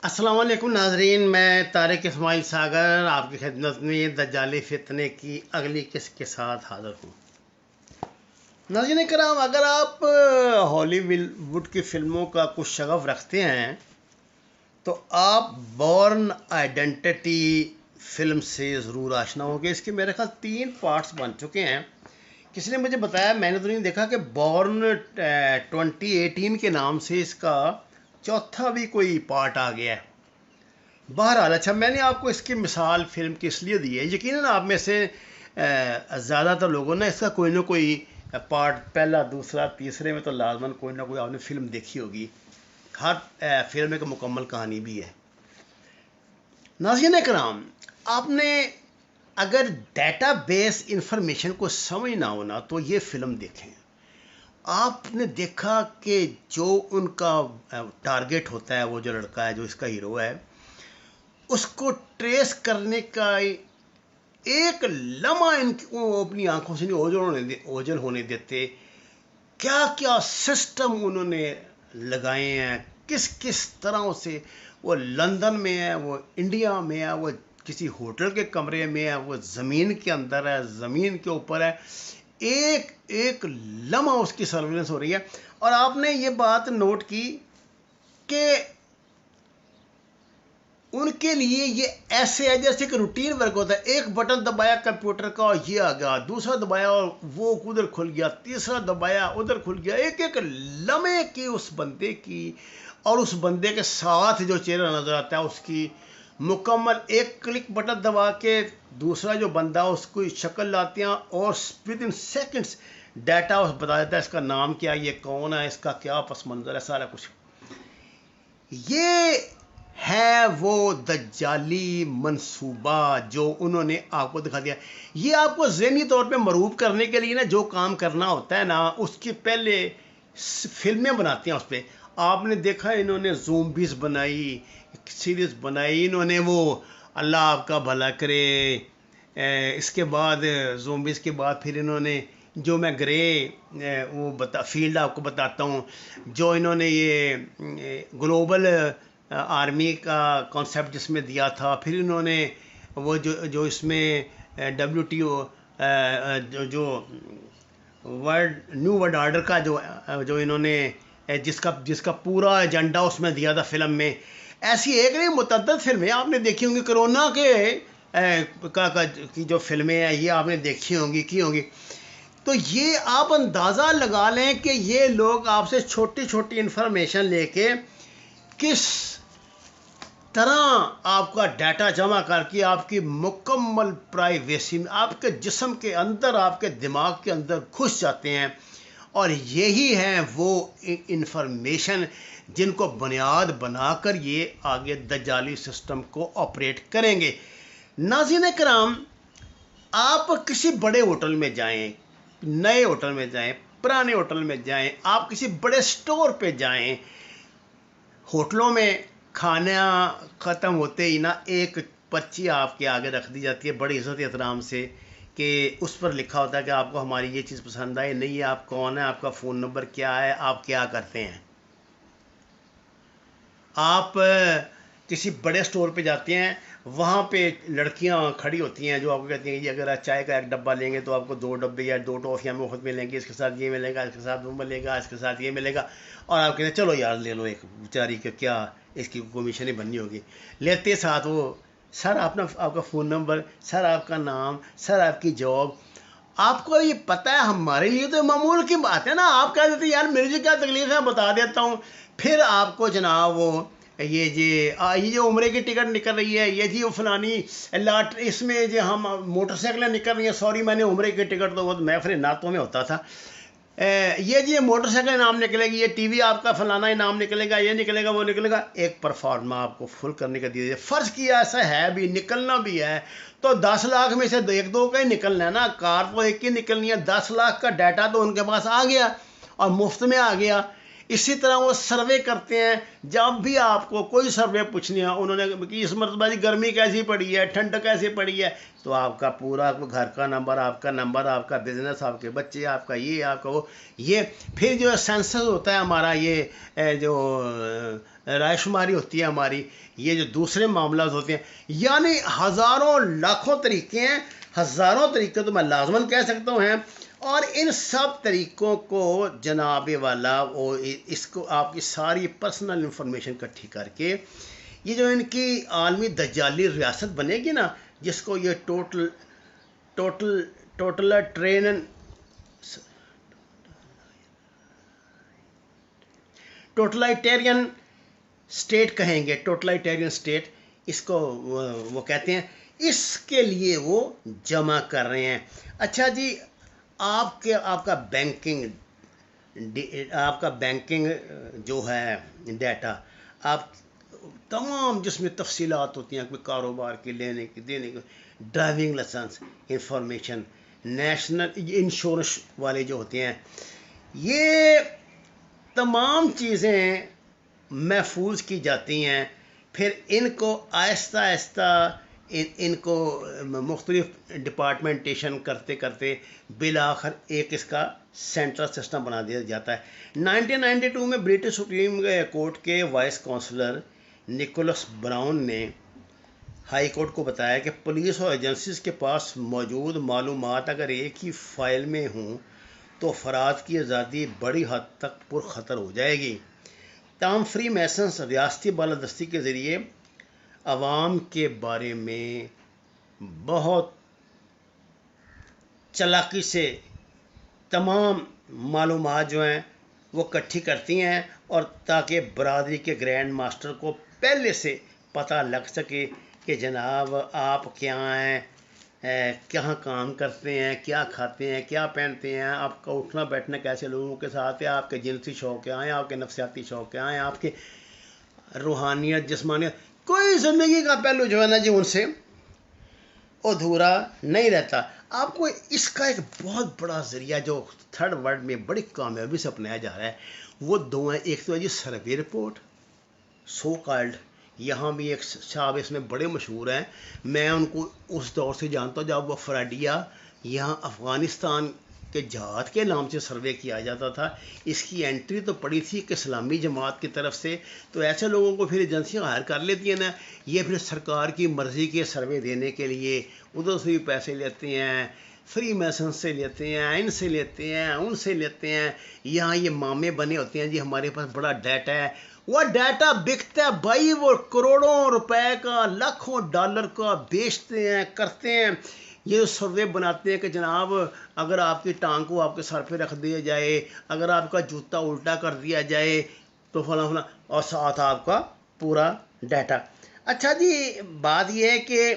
السلام علیکم ناظرین، میں طارق اسماعیل ساگر آپ کی خدمت میں دجالی فتنے کی اگلی قسط کے ساتھ حاضر ہوں۔ ناظرین کرام، اگر آپ ہالی ووڈ کی فلموں کا کچھ شغف رکھتے ہیں تو آپ بورن آئیڈینٹی فلم سے ضرور آشنا ہوں گے۔ اس کے میرے خیال 3 پارٹس بن چکے ہیں۔ کسی نے مجھے بتایا، میں نے تو نہیں دیکھا، کہ بورن 2018 کے نام سے اس کا چوتھا بھی کوئی پارٹ آ گیا ہے۔ بہرحال اچھا، میں نے آپ کو اس کی مثال فلم کی اس لیے دی ہے، یقیناً آپ میں سے زیادہ تر لوگوں نے اس کا کوئی نہ کوئی پارٹ، پہلا دوسرا تیسرے میں تو لازماً کوئی نہ کوئی آپ نے فلم دیکھی ہوگی۔ ہر فلم ایک مکمل کہانی بھی ہے۔ ناظرین کرام، آپ نے اگر ڈیٹا بیس انفارمیشن کو سمجھنا ہونا تو یہ فلم دیکھیں۔ آپ نے دیکھا کہ جو ان کا ٹارگٹ ہوتا ہے، وہ جو لڑکا ہے جو اس کا ہیرو ہے، اس کو ٹریس کرنے کا ایک لمحہ وہ اپنی آنکھوں سے نہیں اوجھل ہونے دیتے۔ کیا کیا سسٹم انہوں نے لگائے ہیں، کس کس طرح سے وہ لندن میں ہے، وہ انڈیا میں ہے، وہ کسی ہوٹل کے کمرے میں ہے، وہ زمین کے اندر ہے، زمین کے اوپر ہے، ایک ایک لمحہ اس کی سرویلنس ہو رہی ہے۔ اور آپ نے یہ بات نوٹ کی کہ ان کے لیے یہ ایسے ہے جیسے کہ روٹین ورک ہوتا ہے۔ ایک بٹن دبایا کمپیوٹر کا اور یہ آ گیا، دوسرا دبایا اور وہ ادھر کھل گیا، تیسرا دبایا ادھر کھل گیا۔ ایک ایک لمحے کی اس بندے کی اور اس بندے کے ساتھ جو چہرہ نظر آتا ہے اس کی مکمل، ایک کلک بٹن دبا کے دوسرا جو بندہ اس کو شکل لاتے ہیں اور ود ان سیکنڈس ڈیٹا اس بتا دیتا ہے، اس کا نام کیا، یہ کون ہے، اس کا کیا پس منظر ہے، سارا کچھ۔ یہ ہے وہ دجالی منصوبہ جو انہوں نے آپ کو دکھا دیا۔ یہ آپ کو ذہنی طور پہ مرعوب کرنے کے لیے نا جو کام کرنا ہوتا ہے نا، اس کے پہلے فلمیں بناتے ہیں اس پہ۔ آپ نے دیکھا انہوں نے زومبیز بنائی، سیریز بنائی، انہوں نے وہ اللہ آپ کا بھلا کرے، اس کے بعد زومبیز کے بعد پھر انہوں نے جو میں گرے وہ فیلڈ آپ کو بتاتا ہوں، جو انہوں نے یہ گلوبل آرمی کا کانسیپٹ جس میں دیا تھا، پھر انہوں نے وہ جو اس میں WTO جو نیو ورلڈ آرڈر کا جو انہوں نے جس کا پورا ایجنڈا اس میں دیا تھا فلم میں۔ ایسی ایک نہیں، متعدد فلمیں آپ نے دیکھی ہوں گی۔ کرونا کی جو فلمیں ہیں یہ آپ نے دیکھی ہوں گی، کی ہوں گی۔ تو یہ آپ اندازہ لگا لیں کہ یہ لوگ آپ سے چھوٹی چھوٹی انفارمیشن لے کے کس طرح آپ کا ڈیٹا جمع کر کے آپ کی مکمل پرائیویسی میں، آپ کے جسم کے اندر، آپ کے دماغ کے اندر گھس جاتے ہیں۔ اور یہی ہیں وہ انفارمیشن جن کو بنیاد بنا کر یہ آگے دجالی سسٹم کو آپریٹ کریں گے۔ ناظرین کرام، آپ کسی بڑے ہوٹل میں جائیں، نئے ہوٹل میں جائیں، پرانے ہوٹل میں جائیں، آپ کسی بڑے سٹور پہ جائیں، ہوٹلوں میں کھانا ختم ہوتے ہی نا ایک پرچی آپ کے آگے رکھ دی جاتی ہے بڑی عزت احترام سے، کہ اس پر لکھا ہوتا ہے کہ آپ کو ہماری یہ چیز پسند آئی نہیں ہے، آپ کون ہیں، آپ کا فون نمبر کیا ہے، آپ کیا کرتے ہیں۔ آپ کسی بڑے سٹور پہ جاتے ہیں، وہاں پہ لڑکیاں کھڑی ہوتی ہیں جو آپ کو کہتی ہیں کہ اگر آپ چائے کا ایک ڈبہ لیں گے تو آپ کو 2 ڈبے یا 2 ٹافیاں مفت ملیں گی، اس کے ساتھ یہ ملے گا، اس کے ساتھ وہ ملے گا، اس کے ساتھ یہ ملے گا۔ اور آپ کہتے ہیں چلو یار لے لو، ایک بیچاری کہ کیا اس کی کمیشن ہی بننی ہوگی۔ لیتے ساتھ وہ سر آپ کا فون نمبر، سر آپ کا نام، سر آپ کی جاب۔ آپ کو یہ پتہ ہے ہمارے لیے تو معمول کی بات ہے نا، آپ کہہ دیتے یار میری کیا تکلیف ہے بتا دیتا ہوں۔ پھر آپ کو جناب وہ یہ جو عمرے کی ٹکٹ نکل رہی ہے، یہ جی وہ فلانی اس میں جو ہم موٹر سائیکلیں نکل رہی ہیں، سوری میں نے عمرے کی ٹکٹ تو وہ محفل نعتوں میں ہوتا تھا، یہ جی موٹر سائیکل نام نکلے گی، یہ ٹی وی آپ کا فلانا نام نکلے گا، یہ نکلے گا، وہ نکلے گا۔ ایک پرفارما آپ کو فل کرنے کا دیا جائے، فرض کیا ایسا ہے بھی، نکلنا بھی ہے تو 10 لاکھ میں سے 1-2 کا ہی نکلنا ہے نا، کار تو ایک ہی نکلنی ہے۔ 10 لاکھ کا ڈیٹا تو ان کے پاس آ گیا اور مفت میں آ گیا۔ اسی طرح وہ سروے کرتے ہیں. جب بھی آپ کو کوئی سروے پوچھنی ہے انہوں نے کہ اس مرتبہ جی گرمی کیسی پڑی ہے, ٹھنڈ کیسی پڑی ہے, تو آپ کا پورا گھر کا نمبر, آپ کا بزنس, آپ کے بچے, آپ کا یہ, آپ کا وہ, یہ پھر جو سینسس ہوتا ہے ہمارا, یہ جو رائے شماری ہوتی ہے ہماری, یہ جو دوسرے معاملات ہوتے ہیں, یعنی ہزاروں لاکھوں طریقے ہیں. ہزاروں طریقے تو میں لازماً کہہ سکتا ہوں ہیں. اور ان سب طریقوں کو جناب والا وہ اس کو آپ کی ساری پرسنل انفارمیشن اکٹھی کر کے یہ جو ان کی عالمی دجالی ریاست بنے گی نا, جس کو یہ ٹوٹلائٹیرین اسٹیٹ کہیں گے, ٹوٹلائٹیرین اسٹیٹ اس کو وہ کہتے ہیں, اس کے لیے وہ جمع کر رہے ہیں. اچھا جی, آپ کا بینکنگ جو ہے ڈیٹا, آپ تمام جس میں تفصیلات ہوتی ہیں, کوئی کاروبار کی, لینے کی, دینے کی, driving licence information, national insurance والے جو ہوتے ہیں, یہ تمام چیزیں محفوظ کی جاتی ہیں. پھر ان کو آہستہ آہستہ ان کو مختلف ڈپارٹمنٹیشن کرتے کرتے بالآخر ایک اس کا سینٹرل سسٹم بنا دیا جاتا ہے. 1992 میں برٹش سپریم کورٹ کے وائس کونسلر نکولس براؤن نے ہائی کورٹ کو بتایا کہ پولیس اور ایجنسیز کے پاس موجود معلومات اگر ایک ہی فائل میں ہوں تو افراد کی آزادی بڑی حد تک پرخطر ہو جائے گی. تاہم فری میسنس ریاستی بالادستی کے ذریعے عوام کے بارے میں بہت چالاکی سے تمام معلومات جو ہیں وہ اکٹھی کرتی ہیں, اور تاکہ برادری کے گرینڈ ماسٹر کو پہلے سے پتہ لگ سکے کہ جناب آپ کیا ہیں, کہاں کام کرتے ہیں, کیا کھاتے ہیں, کیا پہنتے ہیں, آپ کا اٹھنا بیٹھنا کیسے لوگوں کے ساتھ ہے, آپ کے جنسی شوق کیا ہیں, آپ کے نفسیاتی شوق کیا ہیں, آپ کے روحانیت, جسمانیت, کوئی زندگی کا پہلو جو ہے نا جی ان سے ادھورا نہیں رہتا. آپ کو اس کا ایک بہت بڑا ذریعہ جو تھرڈ ورلڈ میں بڑی کامیابی سے اپنایا جا رہا ہے وہ دو ہیں. ایک تو ہے جی سروے رپورٹ, سو کالڈ, یہاں بھی ایک صاحب اس میں بڑے مشہور ہیں, میں ان کو اس دور سے جانتا ہوں جب وہ فراڈیا یہاں افغانستان کے جہاد کے نام سے سروے کیا جاتا تھا. اس کی انٹری تو پڑی تھی کہ اسلامی جماعت کی طرف سے, تو ایسے لوگوں کو پھر ایجنسیاں ہائر کر لیتی ہیں نا, یہ پھر سرکار کی مرضی کے سروے دینے کے لیے ادھر سے بھی پیسے لیتے ہیں, فری میسن سے لیتے ہیں, ان سے لیتے ہیں, ان سے لیتے ہیں. یہاں یہ مامے بنے ہوتے ہیں جی ہمارے پاس بڑا ڈیٹا ہے, وہ ڈیٹا بکتا ہے بھائی, وہ کروڑوں روپے کا, لاکھوں ڈالر کا بیچتے ہیں, کرتے ہیں. یہ سروے بناتے ہیں کہ جناب اگر آپ کی ٹانگ کو آپ کے سر پہ رکھ دیا جائے, اگر آپ کا جوتا الٹا کر دیا جائے تو فلاں فلاں, اور ساتھ آپ کا پورا ڈیٹا. اچھا جی, بات یہ ہے کہ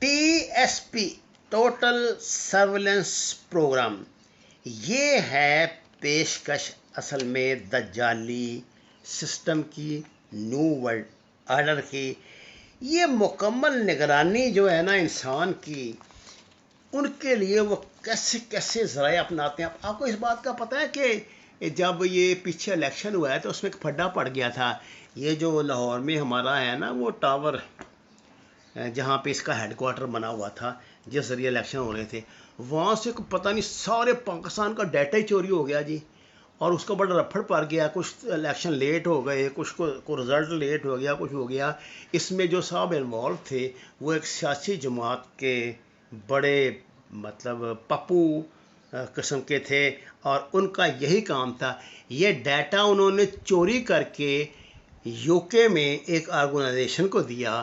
TSP ٹوٹل سرویلنس پروگرام, یہ ہے پیشکش اصل میں دجالی سسٹم کی, نیو ورلڈ آرڈر کی. یہ مکمل نگرانی جو ہے نا انسان کی, ان کے لیے وہ کیسے کیسے ذرائع اپناتے ہیں. آپ کو اس بات کا پتہ ہے کہ جب یہ پیچھے الیکشن ہوا ہے تو اس میں ایک پھڈا پڑ گیا تھا. یہ جو لاہور میں ہمارا ہے نا وہ ٹاور, جہاں پہ اس کا ہیڈ کوارٹر بنا ہوا تھا جس ذریعے الیکشن ہو رہے تھے, وہاں سے پتہ نہیں سارے پاکستان کا ڈیٹا ہی چوری ہو گیا جی, اور اس کا بڑا رفڑ پڑ گیا. کچھ الیکشن لیٹ ہو گئے, کچھ کو رزلٹ لیٹ ہو گیا, کچھ ہو گیا. اس میں جو صاحب انوالو تھے وہ ایک سیاسی جماعت کے بڑے مطلب پپو قسم کے تھے, اور ان کا یہی کام تھا. یہ ڈیٹا انہوں نے چوری کر کے UK میں ایک آرگنائزیشن کو دیا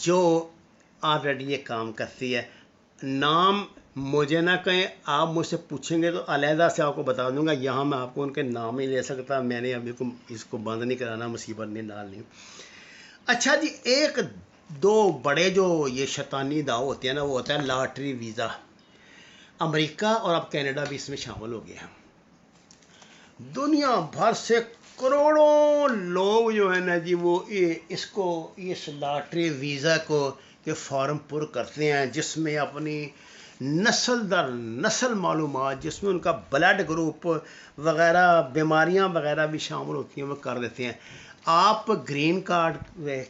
جو آلریڈی یہ کام کرتی ہے. نام مجھے نہ کہیں, آپ مجھ سے پوچھیں گے تو علیحدہ سے آپ کو بتا دوں گا. یہاں میں آپ کو ان کے نام ہی لے سکتا, میں نے ابھی اس کو بند نہیں کرانا, مصیبت نہیں ڈالنی. اچھا جی, ایک دو بڑے جو یہ شیطانی داؤ ہوتے ہیں نا, وہ ہوتا ہے لاٹری ویزا. امریکہ اور اب کینیڈا بھی اس میں شامل ہو گیا. دنیا بھر سے کروڑوں لوگ جو ہے نا جی وہ اس لاٹری ویزا کو کہ فارم پر کرتے ہیں, جس میں اپنی نسل در نسل معلومات، جس میں ان کا بلڈ گروپ وغیرہ بیماریاں وغیرہ بھی شامل ہوتی ہیں، وہ کر دیتے ہیں۔ آپ گرین کارڈ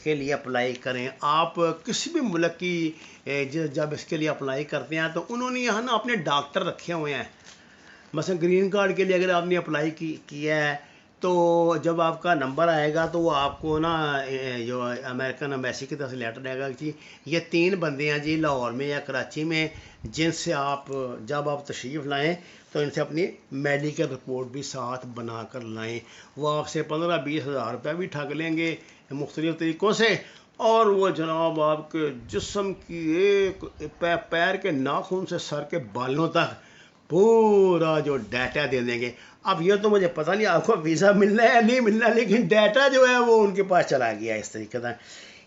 کے لیے اپلائی کریں، آپ کسی بھی ملک کی جب اس کے لیے اپلائی کرتے ہیں تو انہوں نے یہاں نا اپنے ڈاکٹر رکھے ہوئے ہیں۔ مثلا گرین کارڈ کے لیے اگر آپ نے اپلائی کیا ہے تو جب آپ کا نمبر آئے گا تو وہ آپ کو نا جو امریکن ایمبیسی کی طرف سے لیٹر آئے گا کہ یہ 3 بندے ہیں جی لاہور میں یا کراچی میں، جن سے آپ جب آپ تشریف لائیں تو ان سے اپنی میڈیکل رپورٹ بھی ساتھ بنا کر لائیں۔ وہ آپ سے 15-20 ہزار روپے بھی ٹھگ لیں گے مختلف طریقوں سے، اور وہ جناب آپ کے جسم کی ایک پیر کے ناخن سے سر کے بالوں تک پورا جو ڈیٹا دے دیں گے۔ اب یہ تو مجھے پتہ نہیں آپ کو ویزا ملنا ہے یا نہیں ملنا، لیکن ڈیٹا جو ہے وہ ان کے پاس چلا گیا اس طریقے سے۔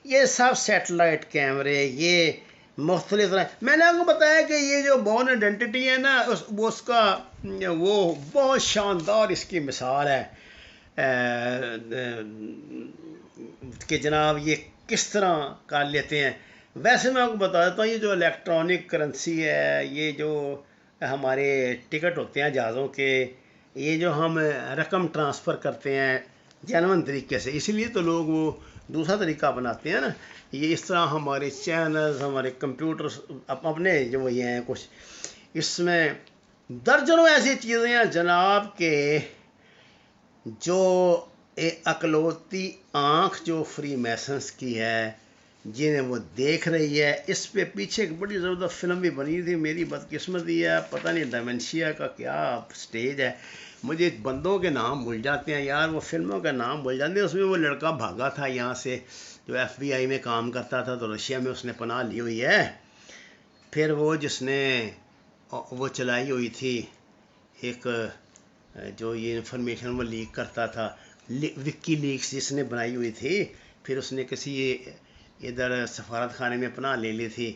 یہ سب سیٹلائٹ کیمرے، یہ مختلف طرح، میں نے آپ کو بتایا کہ یہ جو بورن آئیڈینٹی ہے نا، وہ اس کا وہ بہت شاندار اس کی مثال ہے کہ جناب یہ کس طرح کر لیتے ہیں۔ ویسے میں آپ کو بتا دیتا ہوں، یہ جو الیکٹرانک کرنسی ہے، یہ جو ہمارے ٹکٹ ہوتے ہیں جہازوں کے، یہ جو ہم رقم ٹرانسفر کرتے ہیں جینون طریقے سے، اسی لیے تو لوگ وہ دوسرا طریقہ اپناتے ہیں نا۔ یہ اس طرح ہمارے چینلز، ہمارے کمپیوٹرز اپنے جو یہ ہیں کچھ، اس میں درجنوں ایسی چیزیں ہیں جناب کہ جو اکلوتی آنکھ جو فری میسنس کی ہے، جنہیں وہ دیکھ رہی ہے، اس پہ پیچھے ایک بڑی زبردست فلم بھی بنی تھی۔ میری بدقسمتی ہے، پتہ نہیں ڈیمنشیا کا کیا سٹیج ہے، مجھے بندوں کے نام بھول جاتے ہیں یار، وہ فلموں کا نام بھول جاتے ہیں۔ اس میں وہ لڑکا بھاگا تھا یہاں سے، جو FBI میں کام کرتا تھا، تو رشیا میں اس نے پناہ لی ہوئی ہے۔ پھر وہ جس نے وہ چلائی ہوئی تھی ایک جو یہ انفارمیشن وہ لیک کرتا تھا، وکی لیکس جس نے بنائی ہوئی تھی، پھر اس نے کسی ادھر سفارت خانے میں پناہ لے لی تھی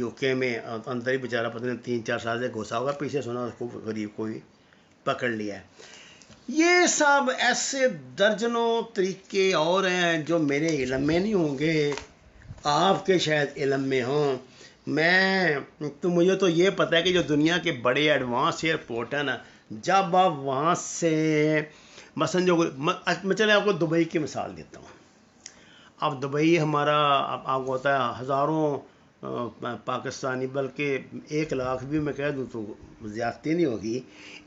UK میں، اندر ہی بیچارہ پتہ نہیں 3-4 سال سے گھسا ہوگا، پیچھے سنا اس کو غریب کو بھی پکڑ لیا ہے۔ یہ سب ایسے درجنوں طریقے اور ہیں جو میرے علم میں نہیں ہوں گے، آپ کے شاید علم میں ہوں۔ مجھے تو یہ پتہ ہے کہ جو دنیا کے بڑے ایڈوانس ایئرپورٹ ہیں نا، جب آپ وہاں سے مثلا میں چلے آپ کو دبئی کی مثال دیتا ہوں۔ اب دبئی ہمارا آپ کو ہوتا ہے ہزاروں پاکستانی، بلکہ 1 لاکھ بھی میں کہہ دوں تو زیادتی نہیں ہوگی،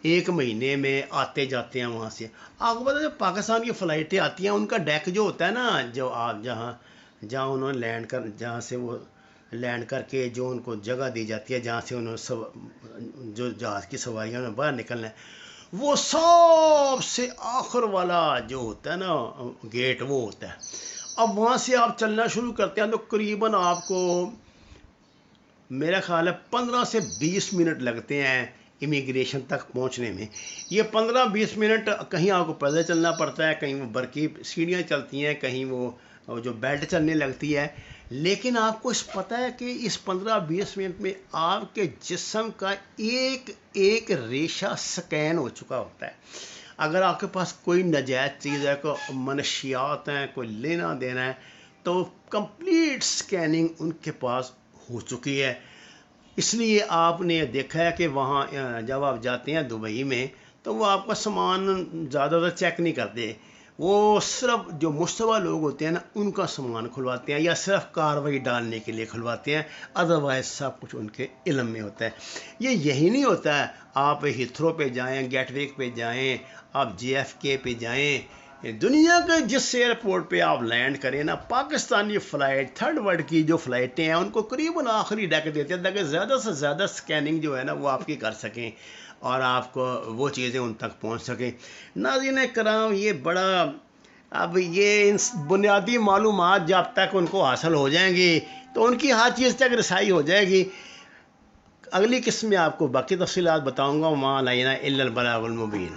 1 مہینے میں آتے جاتے ہیں وہاں سے۔ آپ کو پتا ہے جو پاکستان کی فلائٹیں آتی ہیں، ان کا ڈیک جو ہوتا ہے نا، جو آپ جہاں انہوں نے جہاں سے وہ لینڈ کر کے جو ان کو جگہ دی جاتی ہے، جہاں سے انہوں نے جو جہاز کی سواریوں میں باہر نکلنا ہے، وہ سب سے آخر والا جو ہوتا ہے نا گیٹ، وہ ہوتا ہے۔ اب وہاں سے آپ چلنا شروع کرتے ہیں تو قریباً آپ کو میرا خیال ہے 15 سے 20 منٹ لگتے ہیں امیگریشن تک پہنچنے میں۔ یہ 15-20 منٹ کہیں آپ کو پیدل چلنا پڑتا ہے، کہیں وہ برقی سیڑھیاں چلتی ہیں، کہیں وہ جو بیلٹ چلنے لگتی ہے، لیکن آپ کو پتہ ہے کہ اس 15-20 منٹ میں آپ کے جسم کا ایک ریشہ سکین ہو چکا ہوتا ہے۔ اگر آپ کے پاس کوئی ناجائز چیز ہے، کوئی منشیات ہیں، کوئی لینا دینا ہے، تو کمپلیٹ سکیننگ ان کے پاس ہو چکی ہے۔ اس لیے آپ نے دیکھا ہے کہ وہاں جب آپ جاتے ہیں دبئی میں تو وہ آپ کا سامان زیادہ تر چیک نہیں کرتے، وہ صرف جو مشتبہ لوگ ہوتے ہیں نا ان کا سامان کھلواتے ہیں، یا صرف کاروائی ڈالنے کے لیے کھلواتے ہیں، ادروائز سب کچھ ان کے علم میں ہوتا ہے۔ یہی نہیں ہوتا ہے، آپ ہیتھرو پہ جائیں، گیٹ وے پہ جائیں، آپ JFK پہ جائیں، دنیا کے جس ایئرپورٹ پہ آپ لینڈ کریں نا، پاکستانی فلائٹ، تھرڈ ورلڈ کی جو فلائٹیں ہیں، ان کو قریباً آخری ڈیک دیتے ہیں تاکہ زیادہ سے زیادہ سکیننگ جو ہے نا وہ آپ کی کر سکیں اور آپ کو وہ چیزیں ان تک پہنچ سکیں۔ ناظرین کرام، یہ بڑا اب یہ بنیادی معلومات جب تک ان کو حاصل ہو جائیں گی تو ان کی ہر چیز تک رسائی ہو جائے گی۔ اگلی قسم میں آپ کو باقی تفصیلات بتاؤں گا۔ وما علینا الا البلاغ المبین۔